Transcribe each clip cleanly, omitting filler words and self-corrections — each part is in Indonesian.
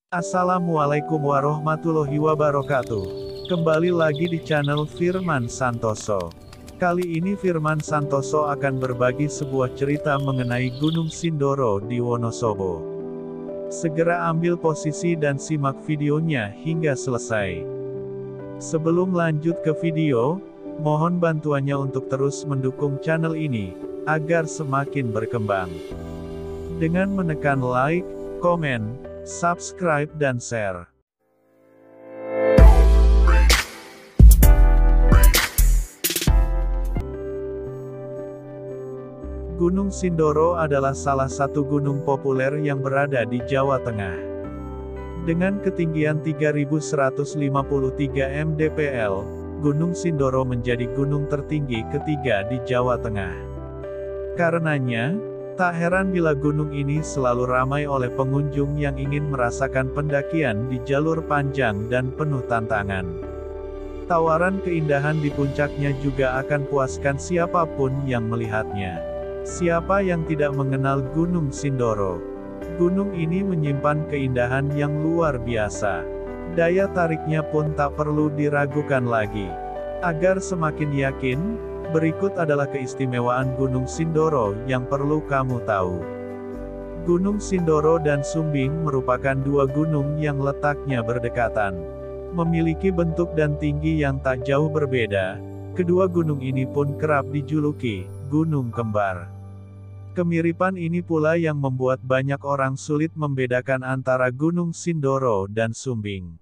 Assalamualaikum warahmatullahi wabarakatuh. Kembali lagi di channel Firman Santoso. Kali ini Firman Santoso akan berbagi sebuah cerita mengenai Gunung Sindoro di Wonosobo. Segera ambil posisi dan simak videonya hingga selesai. Sebelum lanjut ke video, mohon bantuannya untuk terus mendukung channel ini, agar semakin berkembang. Dengan menekan like, komen, subscribe dan share. Gunung Sindoro adalah salah satu gunung populer yang berada di Jawa Tengah. Dengan ketinggian 3153 mdpl, Gunung Sindoro menjadi gunung tertinggi ketiga di Jawa Tengah. Karenanya, tak heran bila gunung ini selalu ramai oleh pengunjung yang ingin merasakan pendakian di jalur panjang dan penuh tantangan. Tawaran keindahan di puncaknya juga akan puaskan siapapun yang melihatnya. Siapa yang tidak mengenal Gunung Sindoro? Gunung ini menyimpan keindahan yang luar biasa. Daya tariknya pun tak perlu diragukan lagi. Agar semakin yakin, berikut adalah keistimewaan Gunung Sindoro yang perlu kamu tahu. Gunung Sindoro dan Sumbing merupakan dua gunung yang letaknya berdekatan. Memiliki bentuk dan tinggi yang tak jauh berbeda, kedua gunung ini pun kerap dijuluki gunung kembar. Kemiripan ini pula yang membuat banyak orang sulit membedakan antara Gunung Sindoro dan Sumbing.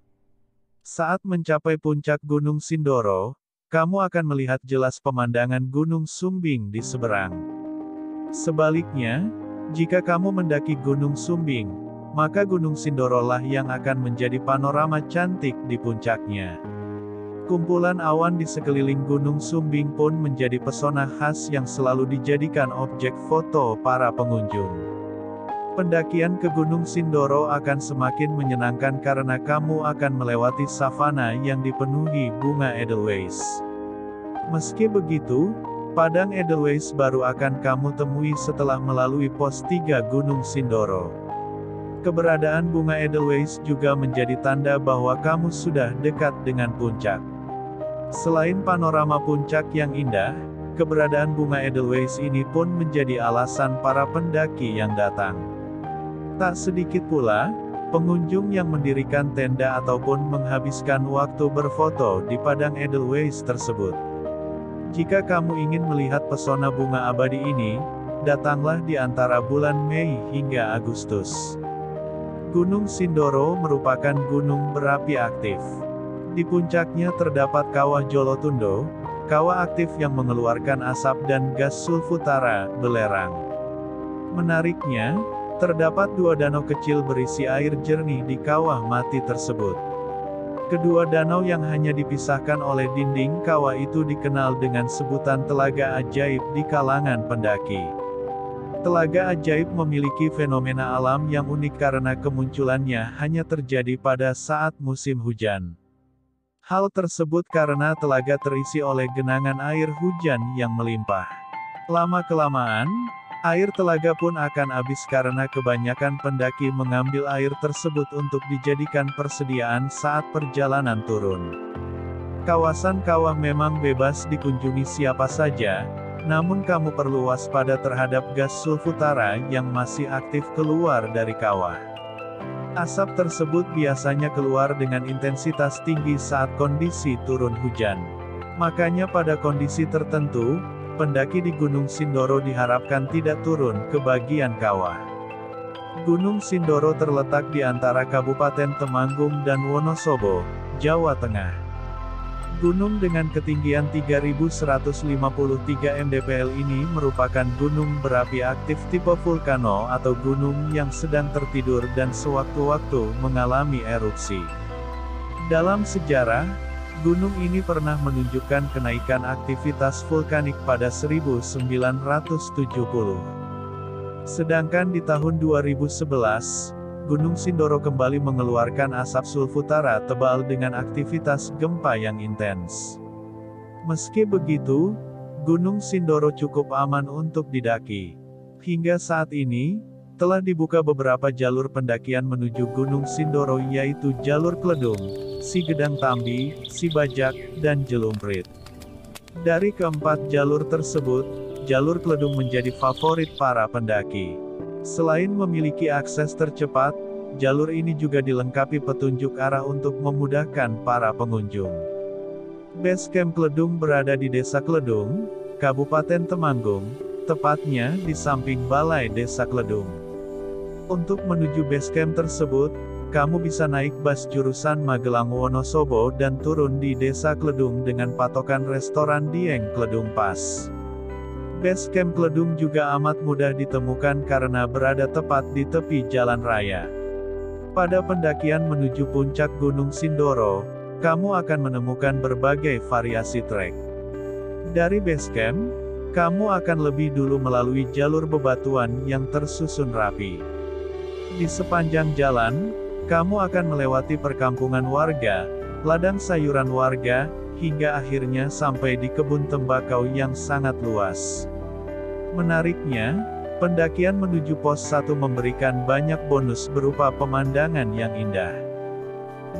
Saat mencapai puncak Gunung Sindoro, kamu akan melihat jelas pemandangan Gunung Sumbing di seberang. Sebaliknya, jika kamu mendaki Gunung Sumbing, maka Gunung Sindoro lah yang akan menjadi panorama cantik di puncaknya. Kumpulan awan di sekeliling Gunung Sumbing pun menjadi pesona khas yang selalu dijadikan objek foto para pengunjung. Pendakian ke Gunung Sindoro akan semakin menyenangkan karena kamu akan melewati savana yang dipenuhi bunga edelweiss. Meski begitu, padang edelweiss baru akan kamu temui setelah melalui pos 3 Gunung Sindoro. Keberadaan bunga edelweiss juga menjadi tanda bahwa kamu sudah dekat dengan puncak. Selain panorama puncak yang indah, keberadaan bunga edelweiss ini pun menjadi alasan para pendaki yang datang. Tak sedikit pula, pengunjung yang mendirikan tenda ataupun menghabiskan waktu berfoto di padang edelweiss tersebut. Jika kamu ingin melihat pesona bunga abadi ini, datanglah di antara bulan Mei hingga Agustus. Gunung Sindoro merupakan gunung berapi aktif. Di puncaknya terdapat kawah Jolotundo, kawah aktif yang mengeluarkan asap dan gas sulfutara, belerang. Menariknya, terdapat dua danau kecil berisi air jernih di kawah mati tersebut. Kedua danau yang hanya dipisahkan oleh dinding kawah itu dikenal dengan sebutan telaga ajaib di kalangan pendaki. Telaga ajaib memiliki fenomena alam yang unik karena kemunculannya hanya terjadi pada saat musim hujan. Hal tersebut karena telaga terisi oleh genangan air hujan yang melimpah. Lama-kelamaan, air telaga pun akan habis karena kebanyakan pendaki mengambil air tersebut untuk dijadikan persediaan saat perjalanan turun. Kawasan kawah memang bebas dikunjungi siapa saja, namun kamu perlu waspada terhadap gas sulfutara yang masih aktif keluar dari kawah. Asap tersebut biasanya keluar dengan intensitas tinggi saat kondisi turun hujan. Makanya pada kondisi tertentu, pendaki di Gunung Sindoro diharapkan tidak turun ke bagian kawah. Gunung Sindoro terletak di antara Kabupaten Temanggung dan Wonosobo, Jawa Tengah. Gunung dengan ketinggian 3153 mdpl ini merupakan gunung berapi aktif tipe vulkano atau gunung yang sedang tertidur dan sewaktu-waktu mengalami erupsi. Dalam sejarah, gunung ini pernah menunjukkan kenaikan aktivitas vulkanik pada 1970. Sedangkan di tahun 2011, Gunung Sindoro kembali mengeluarkan asap sulfutara tebal dengan aktivitas gempa yang intens. Meski begitu, Gunung Sindoro cukup aman untuk didaki. Hingga saat ini, Telah dibuka beberapa jalur pendakian menuju Gunung Sindoro, yaitu jalur Kledung, Sigedang Tambi, Sibajak, dan Jelumprit. Dari keempat jalur tersebut, jalur Kledung menjadi favorit para pendaki. Selain memiliki akses tercepat, jalur ini juga dilengkapi petunjuk arah untuk memudahkan para pengunjung. Base Camp Kledung berada di Desa Kledung, Kabupaten Temanggung, tepatnya di samping Balai Desa Kledung. Untuk menuju base camp tersebut, kamu bisa naik bus jurusan Magelang Wonosobo dan turun di Desa Kledung dengan patokan restoran Dieng Kledung Pas. Base Camp Kledung juga amat mudah ditemukan karena berada tepat di tepi jalan raya. Pada pendakian menuju puncak Gunung Sindoro, kamu akan menemukan berbagai variasi trek. Dari base camp, kamu akan lebih dulu melalui jalur bebatuan yang tersusun rapi. Di sepanjang jalan, kamu akan melewati perkampungan warga, ladang sayuran warga, hingga akhirnya sampai di kebun tembakau yang sangat luas. Menariknya, pendakian menuju pos 1 memberikan banyak bonus berupa pemandangan yang indah.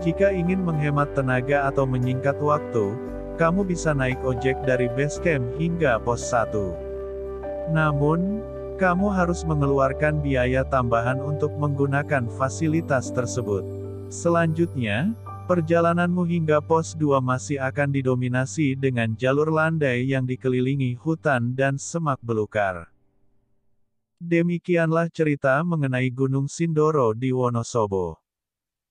Jika ingin menghemat tenaga atau menyingkat waktu, kamu bisa naik ojek dari base camp hingga pos 1. Namun, kamu harus mengeluarkan biaya tambahan untuk menggunakan fasilitas tersebut. Selanjutnya, perjalananmu hingga pos 2 masih akan didominasi dengan jalur landai yang dikelilingi hutan dan semak belukar. Demikianlah cerita mengenai Gunung Sindoro di Wonosobo.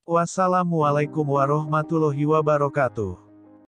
Wassalamualaikum warahmatullahi wabarakatuh.